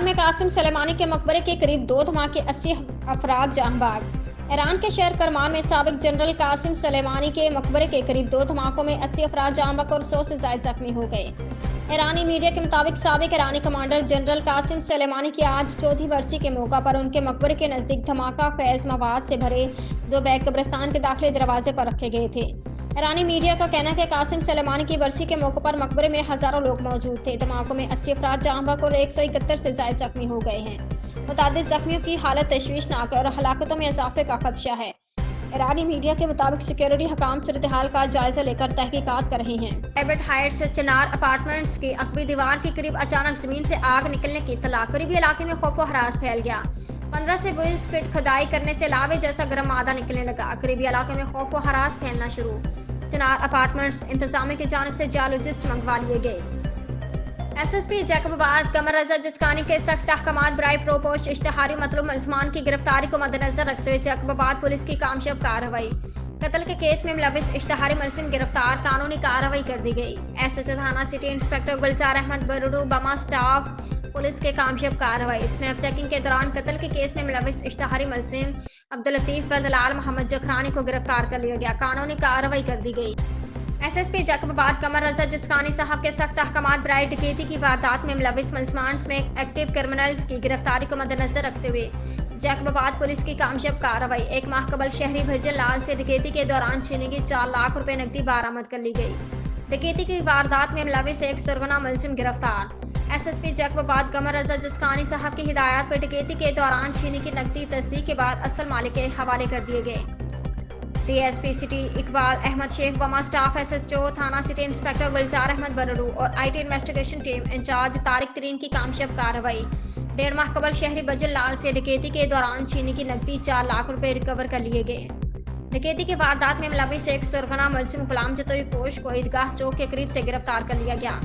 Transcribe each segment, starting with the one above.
में कासिम सुलेमानी के मकबरे के करीब 2 धमाके, 80 अफराद जान बाग। ईरान के शहर करमान में साबिक जनरल कासिम सुलेमानी के मकबरे के करीब 2 धमाकों में 80 अफराद जान बाग और 100 से ज्यादा जख्मी हो गए। ईरानी मीडिया के मुताबिक साबिक ईरानी कमांडर जनरल कासिम सुलेमानी की आज चौथी बरसी के मौका पर उनके मकबरे के नजदीक धमाका खेज मवाद से भरे 2 बैग कब्रिस्तान के दाखिली दरवाजे पर रखे गए थे। ईरानी मीडिया का कहना है कि कासिम सुलेमानी की बरसी के मौके पर मकबरे में हजारों लोग मौजूद थे। धमाकों में 80 अफराद जान बाग और 171 से ज्यादा जख्मी हो गए हैं। मुतादिद जख्मियों की हालत तशवीशनाक है और हलाकतों में इजाफे का खदशा है। ईरानी मीडिया के मुताबिक सिक्योरिटी हकाम सूरत हाल का जायजा लेकर तहकीकात कर रहे हैं। प्राइवेट हाइट्स चिनार अपार्टमेंट्स की अकबी दीवार के करीब अचानक जमीन से आग निकलने की इत्तला। करीबी इलाके में खौफ व हरास फैल गया। 15 से 20 फीट खुदाई करने से लावे जैसा गर्म मादा निकलने लगा। करीबी इलाके में खौफ व हरास फैलना शुरू। चिनार अपार्टमेंट्स इंतजामिया की जानिब से जियोलॉजिस्ट मंगवा लिए गए। एसएसपी जैकबाबाद कमर रजा जिस्कानी के सख्त अहकामात बराए प्रोपोस्ट इश्तिहारी मतलूब मुलजमान की गिरफ्तारी को मद्देनजर रखते हुए जैकबाबाद पुलिस की कामयाब कार्रवाई। कत्ल के केस में मुलविस इश्तिहारी मुलजिम गिरफ्तार, कानूनी कार्रवाई कर दी गई। एसएचओ थाना सिटी इंस्पेक्टर गुलजार अहमद बरुडू बमा स्टाफ पुलिस के कामयाब कार्रवाई। स्नैप चेकिंग के दौरान कत्ल के केस में मुलविस इश्तिहारी मुलजिम अब्दुल लतीफ बदलाल मोहम्मद जखरानी को गिरफ्तार कर लिया गया, कानूनी कार्रवाई कर दी गई। एसएसपी जैकबाबाद कमर रजा जिस्कानी साहब के सख्त अहकामात बराए डकैती की वारदात में मुलविस मुलजमान में एक्टिव क्रिमिनल्स की गिरफ्तारी को मद्देनजर रखते हुए जैकबाबाद पुलिस की कामयाब कार्रवाई। 1 माह कबल शहरी भजन लाल से डकैती के दौरान छीनी गई 4 लाख रुपए नकदी बरामद कर ली गई। डकैती की वारदात में मुलविस एक सरगना मुलजिम गिरफ्तार। एसएसपी जैकबाबाद कमर रजा जिस्कानी साहब की हिदायत पर डकैती के दौरान छीनी की नकदी तस्दीक के बाद असल मालिक के हवाले कर दिए गए। डीएसपी सिटी इकबाल अहमद शेख बमा स्टाफ एसएचओ थाना सिटी इंस्पेक्टर गुलजार अहमद बरडू और IT investigation team incharge Tariq Tareen की कामयाब कार्रवाई। 1.5 माह कबल शहरी बजल लाल से डकैती के दौरान छीनी की नकदी 4 लाख रुपए रिकवर कर लिए गए। डकैती की वारदात में मुलविस एक सुरगना मुलजिम गुलाम जतोई कोश को ईदगाह चौक के करीब से गिरफ्तार कर लिया गया,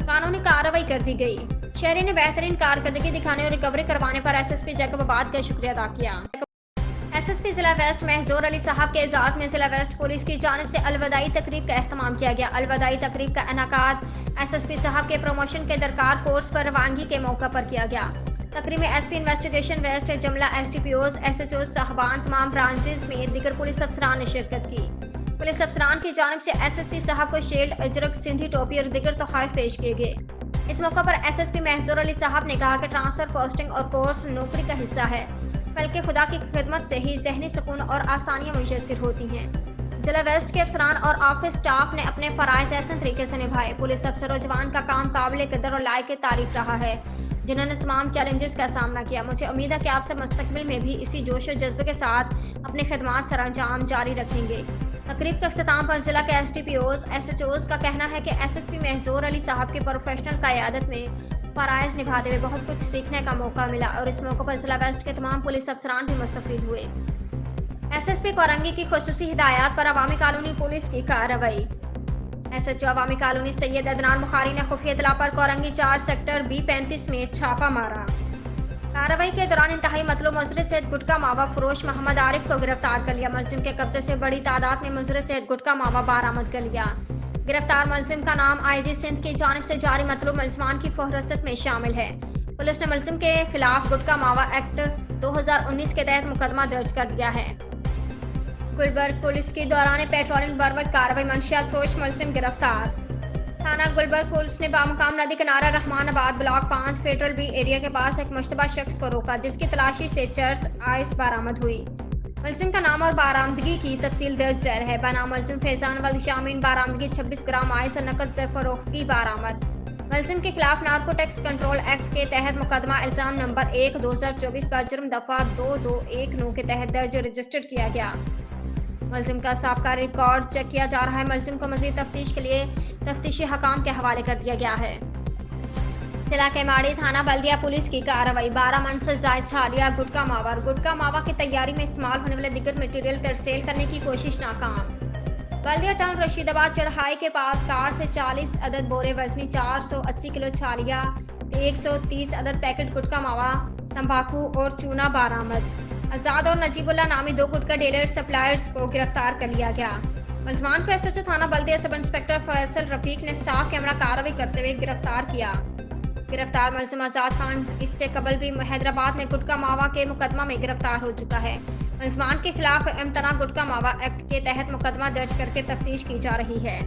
कानूनी कार्रवाई कर दी गई। शहरी ने बेहतरीन कारकर्दगी दिखाने और रिकवरी करवाने पर एसएसपी जैकबाबाद का शुक्रिया अदा किया। एसएसपी जिला वेस्ट महजूर अली साहब के एजाज में जिला वेस्ट पुलिस की जानिब से अलविदाई तकरीब का एहतमाम किया गया। अलविदाई तकरीब का इनेकाद एसएसपी साहब के प्रमोशन के दरकार कोर्स पर रवानगी के मौका पर किया गया। तकरीब में एसपी इन्वेस्टिगेशन वेस्ट जमला एसडीपीओज एसएचओ साहबान तमाम ब्रांचेज में दीगर पुलिस अफसरान ने शिरकत की। पुलिस अफसरान की जानिब से एसएसपी साहब को शील्ड, अजरक, सिंधी टोपी और दीगर तोहफे पेश किए गए। इस मौका पर एसएसपी महजूर अली साहब ने कहा कि ट्रांसफर, पोस्टिंग और कोर्स नौकरी का हिस्सा है, बल्कि खुदा की खिदमत से ही जहनी सुकून और आसानियां मुयसर होती हैं। जिला वेस्ट के अफसरान और ऑफिस स्टाफ ने अपने फराइज ऐसे तरीके से निभाए। पुलिस अफसर और जवान का काम काबिल कदर और लायक तारीफ रहा है, जिन्होंने तमाम चैलेंजेस का सामना किया। मुझे उम्मीद है कि आप सब मुस्तकबिल में भी इसी जोश और जज्बे के साथ अपनी खिदमत सरअंजाम जारी रखेंगे। तकरीब के अख्ताम पर जिला के एसडीपीओज एसएचओज का कहना है कि एसएसपी महजूर अली साहब की प्रोफेशनल क़यादत में फराइज निभाते हुए बहुत कुछ सीखने का मौका मिला और इस मौके पर जिला वेस्ट के तमाम पुलिस अफसरान भी मुस्तफीद हुए। एसएसपी कोरंगी की खुसूसी हिदायत पर अवामी कॉलोनी पुलिस की कार्रवाई। एसएचओ अवामी कॉलोनी सैयद अदनान बुखारी ने खुफिया इत्तला पर कोरंगी 4 सेक्टर B35 में छापा मारा। कार्रवाई के दौरान इंतहाई मतलूब मुजरिम सहित गुटखा मावा फरोश मोहम्मद आरिफ को गिरफ्तार कर लिया। मुलजिम के कब्जे से बड़ी तादाद में मुजरिम सहित गुटखा मावा बरामद कर लिया। गिरफ्तार मुलजिम का नाम आईजी सिंध की जानिब से जारी मतलूब मुलजमान की फहरिस्त में शामिल है। पुलिस ने मुलजिम के खिलाफ गुटखा मावा एक्ट 2019 के तहत मुकदमा दर्ज कर दिया है। गुलबर्ग पुलिस की दौरान पेट्रोलिंग बरवक्त कार्रवाई, मंशियात फरोश मुलजिम गिरफ्तार। थाना गुलबर्ग पुलिस ने बामुकाम नदी किनारा Rehmanabad block 5 federal B area के पास एक मुश्तबा शख्स को रोका, जिसकी तलाशी से चर्स आइस बरामद हुई। मुलजिम का नाम और बरामदगी की तफसील दर्ज झैल है। बनाम मुलजिम फैजान वल शामीन बरामदगी 26 ग्राम आइस और नकद से फरोख्ती बरामद। मुलजिम के खिलाफ नार्कोटिक्स कंट्रोल एक्ट के तहत मुकदमा इल्जाम नंबर 1/2024 का जुर्म दफा 2219 के तहत दर्ज रजिस्टर्ड किया गया। मुलजिम का साबका रिकॉर्ड चेक किया जा रहा है। मुलजिम को मजीद तफ्तीश के लिए तफ्तीशी हकाम के हवाले कर दिया गया है। जिला केमाड़ी थाना बल्दिया पुलिस की कार्रवाई। 12 मन से ज्यादा छालिया गुटखा मावा की तैयारी में इस्तेमाल होने वाले दीगर मटेरियल तरसेल करने की कोशिश नाकाम। बल्दिया टाउन रशीदाबाद चढ़ाई के पास कार से 40 अदद बोरे वजनी 480 किलो छालिया, 130 अदद पैकेट गुटखा मावा, तंबाकू और चूना बरामद। आजाद और नजीबुल्ला नामी 2 गुटखा डीलर सप्लायर्स को गिरफ्तार कर लिया गया। मुलजमान को एसएचओ थाना बल्दिया सब इंस्पेक्टर फैसल रफीक ने स्टाफ कैमरा कार्रवाई करते हुए गिरफ्तार किया। गिरफ्तार मुलजिम आजाद खान इससे कबल भी हैदराबाद में गुटखा मावा के मुकदमा में गिरफ्तार हो चुका है। मुलजमान के खिलाफ इम्तना गुटखा मावा एक्ट के तहत मुकदमा दर्ज करके तफ्तीश की जा रही है।